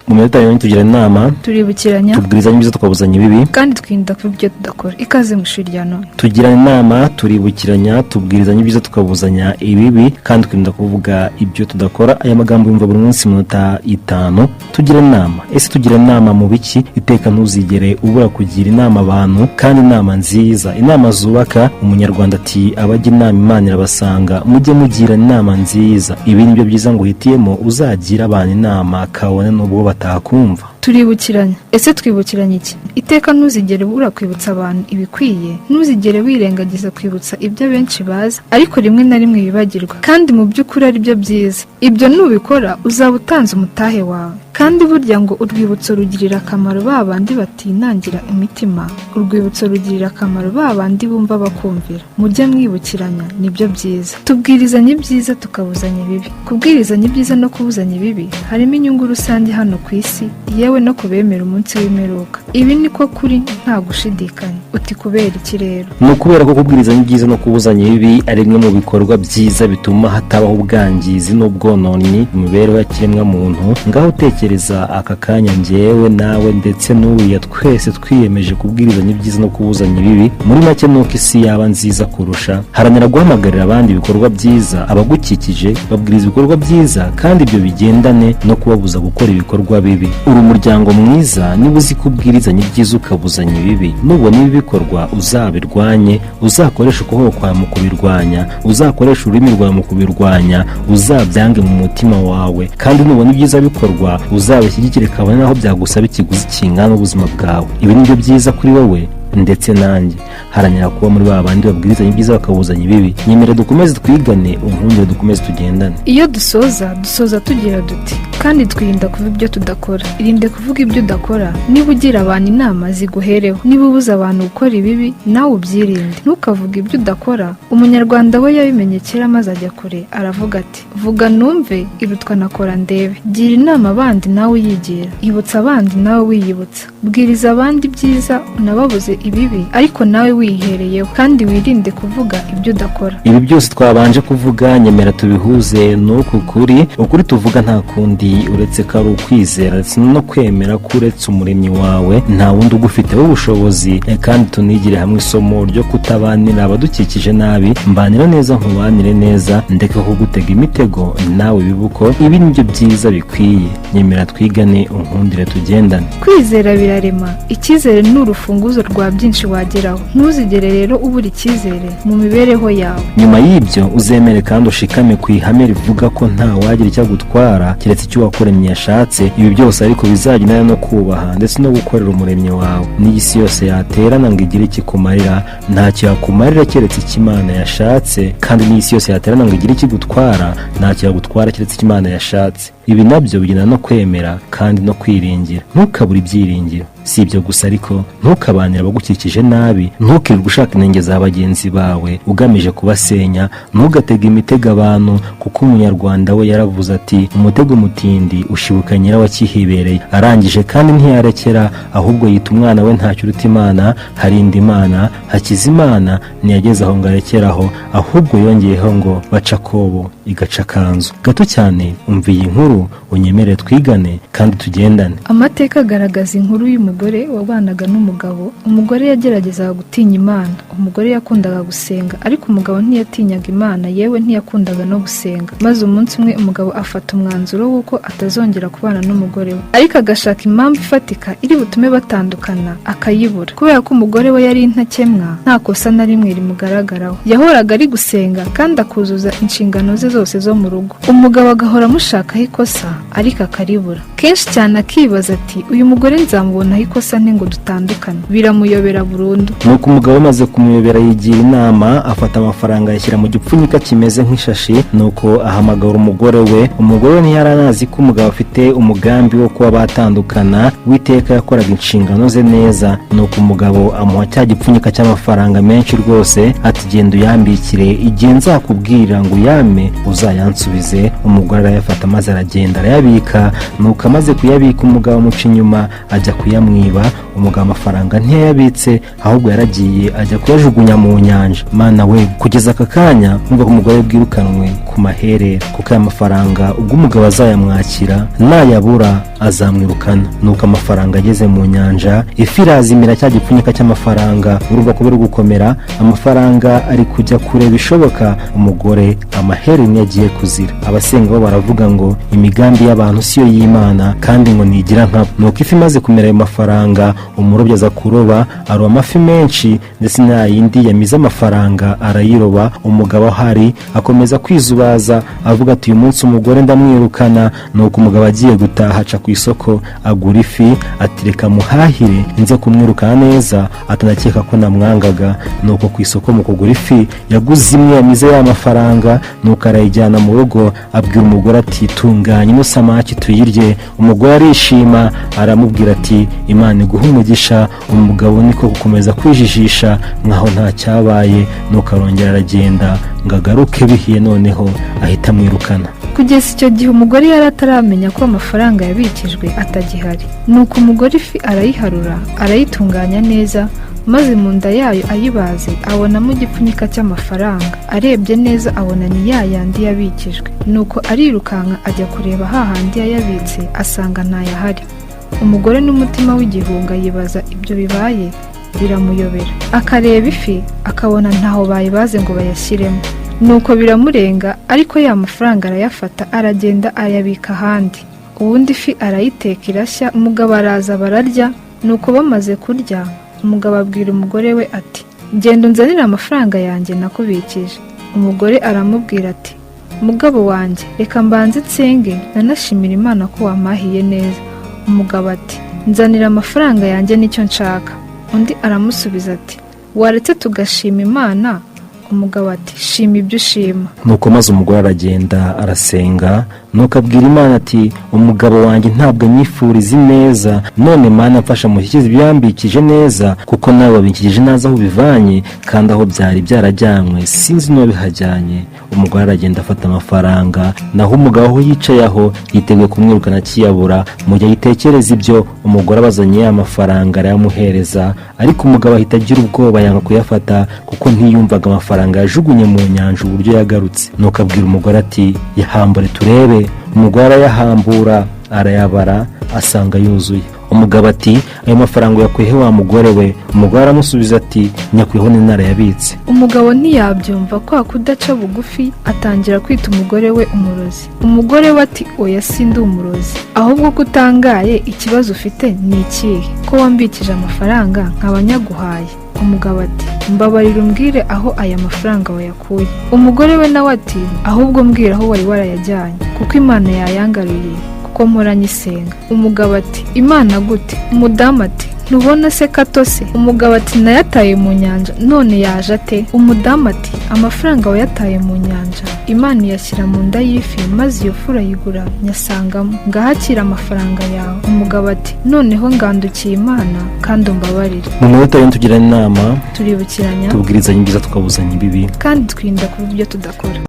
mu minota y'inyo tugira inama, turibukiranya, tubwirizanya ibyiza tukabuzanya ibibi, kandi twirinda kuba ibyo tudakora. Ikaze mu ishuri rya none. tugira inama, turibukiranya, tubwirizanya ibyiza tukabuzanya ibibi, kandi twirinda kuvuga ibyo tudakora. Aya magambo yumva buri munsi minota 5. tugira inama. Ese tugira inama mu biki? Iteka ntuzigere ubura kugira inama abantu, kandi inama nziza, inama zubaka. Umunyarwanda ati abajya inama Imana irabasanga. Mujye mugira inama nziza. Ibi nibyo byiza ngo uhitiyemo uzagira abantu inama kabone n'ubwo batakumva. Turibukiranya. Ese twibukiranya iki? Iteka ntuzigere ubura kwibutsa abantu ibikwiye, ntuzigere wirengagiza kwibutsa ibyo benshi bazi ariko rimwe na rimwe bibagirwa, kandi mu by'ukuri ari byo byiza. Ibyo nubikora uzaba utanze umutahe wawe. Kandi burya ngo urwibutso rugirira akamaro ba bandi batinangira imitima, urwibutso rugirira akamaro ba bandi bumva bakumvira. Mujye mwibukiranya, nibyo byiza. Tubwirizanye ibyiza tukabuzanya ibibi. Kubwirizanya ibyiza no kubuzanya ibibi harimo inyungu rusange hano ku isi, yewe no kubemera umunsi w'imperuka. Ibi niko kuri nta gushidikanya. Uti kubera iki rero? Ni ukubera ko kubwirizanya ibyiza no kubuzanya ibibi ari bimwe mu bikorwa byiza bituma hatabaho ubwangizi n'ubwononni mu mibereho ya kiremwa muntu. Ngaho tekereza aka kanya njyewe nawe ndetse n'uriya twese twiyemeje kubwirizanya ibyiza no kubuzanya ibibi. Muri make nuko isi yaba nziza kurusha. Haranira guhamagarira abandi ibikorwa byiza, abagukikije babwiriza ibikorwa byiza, kandi ibyo bigendane no kubabuza gukora ibikorwa bibi. Uri umuryango mwiza niba uzi kubwirizanya ibyiza ukabuzanya ibibi. Nubona ibi bikorwa uzabirwanye, uzakoresha ukuboko kwawe mu kubirwanya, uzakoresha ururimi rwawe mu kubirwanya, uzabyange mu mutima wawe, kandi nubona ibyiza bikorwa uzabishyigikire kabone naho byagusaba ikiguzi kingana ubuzima bwawe. Ibi nibyo byiza kuri wowe ndetse nanjye. Haranira kuba muri ba bandi babwirizanya ibyiza bakabuzanya ibibi. Nyemera dukomeze twigane, unkundire dukomeze tugendane. Iyo dusoza tugira duti, kandi twirinda kuvuga ibyo tudakora. Irinde kuvuga ibyo udakora. Niba ugira abantu inama ziguhereho, niba ubuza abantu gukora ibibi nawe ubyirinde. Ntukavuga ibyo udakora. Umunyarwanda we yabimenye kera maze ajya kure, aravuga ati vuga numve irutwa nakora ndebe. Gira inama abandi nawe uyigira, ibutsa abandi nawe wiyibutsa. Bwiriza abandi byiza unababuze ibibi, ariko nawe wihereyeho, kandi wirinde kuvuga ibyo udakora. Ibi byose twabanje kuvuga nyemera tubihuze n'uku ukuri tuvuga nta kundi uretse ko ari ukwizera ndetse no kwemera ko uretse umuremyi wawe nta wundi ugufiteho ubushobozi. Kandi tunigire hamwe isomo ryo kutabanira abadukikije nabi, mbanira neza nkubanire neza, ndeka kugutega imitego nawe bibuko. Ibi nibyo byiza bikwiye. Nyemera twigane, unkundire tugendane. Kwizera birarema. Icyizere ni urufunguzo rwa byinshi wageraho. Ntuzigere rero ubura icyizere mu mibereho yawe. Nyuma y'ibyo uzemere kandi ushikame ku ihame rivuga ko nta wagira icyo agutwara keretse icyo wakuremye yashatse. Ibi byose ariko bizagendana no kubaha ndetse no gukorera umuremyi wawe. N'isi yose yaterana ngo igire ikikumarira, ntacyo yakumarira keretse icyo Imana yashatse, kandi n'isi yose yaterana ngo igire ikigutwara, ntacyo yagutwara keretse icyo Imana yashatse. Ibi nabyo bigendana no kwemera kandi no kwiringira. Ntukabure ibyiringiro. Si ibyo gusa ariko ntukabanire abagukikije nabi, ntukirirwe ushaka inenge za bagenzi bawe ugamije kubasenya. Ntugatega imitego abantu, kuko umunyarwanda we yaravuze ati umutego mutindi ushibuka nyirawakihibereye. Arangije kandi ntiyarekera, ahubwo yita umwana we ntacyo uruta Imana, harinda Imana, hakiza Imana. Ntiyageze aho ngo arekeraho, ahubwo yongeyeho ngo baca kobo igaca kanzu. Gato cyane umva iyi nkuru, unyemere twigane kandi tugendane. Amateka agaragaza inkuru y'umugore wabanaga n'umugabo. Umugore yageragezaga gutinya Imana. Umugore yakundaga gusenga, ariko umugabo ntiyatinyaga Imana, yewe ntiyakundaga no gusenga. Maze umunsi umwe umugabo afata umwanzuro w'uko atazongera kubana n'umugore we, ariko agashaka impamvu ifatika iri butume batandukana, akayibura. Kubera ko umugore we yari intakemwa, nta kosa na rimwe rimugaragaraho. Yahoraga ari gusenga kandi akuzuza inshingano ze zose zo mu rugo. Umugabo agahora amushakaho ikosa ariko akaribura. Kenshi cyane akibaza ati uyu mugore nzamubonaho ikosa nte ngo dutandukane. Biramuyobera burundu. Nuko umugabo amaze kumuyobera yigira inama, afata amafaranga yashyira mu gipfunyika kimeze nk'ishashi, nuko ahamagara umugore we. Umugore we ntiyaranazi ko umugabo afite umugambi wo kuba batandukana. Uwiteka yakoraga inshingano ze neza. Nuko umugabo amuha cya gipfunyika cy'amafaranga menshi rwose, ati genda uyambikire, igihe nzakubwira ngo uyame uzayansubize. Umugore arayafata maze aragenda arayabika. Nuko amaze kuyabika umugabo amuca inyuma ajya kuyamwiba. umugabo amafaranga ntiyayabitse ahubwo yaragiye ajya kuyajugunya mu nyanja. Mana we, kugeza aka kanya numva ko umugore bwirukanwe ku maherera, kuko aya mafaranga ubwo umugabo azayamwakira nayabura azamwirukana. Nuko amafaranga ageze mu nyanja, ifi irazimira cya gipfunyika cy'amafaranga. Urumva ko biri gukomera, amafaranga ari kujya kure bishoboka, umugore amaherere niyo agiye kuzira. Abasenga bo baravuga ngo imigambi y'abantu siyo y'Imana, kandi ngo nigira nkabo. Nuko ifi imaze kumera ayo mafaranga, umurobyi aza kuroba, aroba amafi menshi, ndetse n'ayindi yamize amafaranga arayiroba. Umugabo ahari akomeza kwizubaza avuga ati uyu munsi umugore ndamwirukana. Nuko umugabo agiye gutaha aca ku isoko agura ifi, ati reka muhahire nze kumwirukana neza atanakeka ko namwangaga. Nuko ku isoko mu kugura ifi yaguze imwe yamize ya mafaranga, nuko arayijyana mu rugo abwira umugore ati tunganye ino samaki tuyirye. Umugore arishima aramubwira ati Imana iguhe umugisha. Umugabo niko gukomeza kwijijisha nkaho nta cyabaye, nuko arongera aragenda ngo agaruke bihiye, noneho ahita amwirukana. Kugeza icyo gihe umugore yari ataramenya ko amafaranga yabikijwe atagihari. Nuko umugore ifi arayiharura arayitunganya neza, maze mu nda yayo ayibaze abonamo igipfunyika cy'amafaranga. Arebye neza abona ni ya yandi yabikijwe. Nuko arirukanka ajya kureba hahandi yayabitse, asanga ntayahari. Umugore n'umutima w'igihunga yibaza ibyo bibaye, biramuyobera. Akareba ifi akabona ntaho bayibaze ngo bayashyiremo. Nuko biramurenga, ariko ya mafaranga arayafata aragenda ayabika ahandi. Ubundi ifi arayiteka irashya, umugabo araza bararya. Nuko bamaze kurya, umugabo abwira umugore we ati genda unzanire amafaranga yanjye nakubikije. Umugore aramubwira ati mugabo wanjye, reka mbanze nsenge nanashimira Imana ko wampahiye neza. Umugabo ati nzanira amafaranga yanjye nicyo nshaka. Undi aramusubiza ati waretse tugashima Imana. Umugabo ati shima ibyo ushima. Nuko maze umugore aragenda arasenga, nuko abwira Imana ati umugabo wanjye ntabwo anyifuriza neza, none Mana mfasha mushyikize ibyambikije neza, kuko nawe wabikije naza aho bivanye, kandi aho byari byarajyanywe sinzi n'uwo bihajyanye. Umugore aragenda afata amafaranga, naho umugabo aho yicaye aho yiteguye kumwirukana akiyabura. Mu gihe yitekereza ibyo, umugore abazanye ya mafaranga arayamuhereza, ariko umugabo ahita agira ubwoba yanga kuyafata, kuko ntiyumvaga amafaranga yajugunye mu nyanja uburyo yagarutse. Nuko abwira umugore ati yahambure turebe. Umugore arayahambura arayabara asanga yuzuye. Umugabo ati ayo mafaranga yakuye he wa mugore we? Umugore aramusubiza ati nyakuyeho n'intara yabitse. Umugabo ntiyabyumva, kwa kudaca bugufi atangira kwita umugore we umurozi. Umugore we ati oya sindi umurozi, ahubwo ko utangaye ikibazo ufite ni ikihe, ko wambikije amafaranga nkaba nyaguhaye. Umugabo ati mbabarira umbwire aho aya mafaranga wayakuye. Umugore we nawe ati ahubwo mbwira aho wari warayajyanye, kuko Imana yayangaruye kuko mpora nyisenga. Umugabo ati Imana gute? Umudamu ati ntubona se katose? Umugabo ati nayataye mu nyanja, none yaje ate? Umudamu ati amafaranga wayataye mu nyanja Imana iyashyira mu nda y'ifi, maze iyo fu urayigura nyasangamo, ngahakira amafaranga yawe. Umugabo ati noneho ngandukiye Imana kandi umbabarire. Mu minota yo tugira inama, turibukiranya, tubwirizanya ibyiza tukabuzanya ibibi, kandi twirinda kuba ibyo tudakora.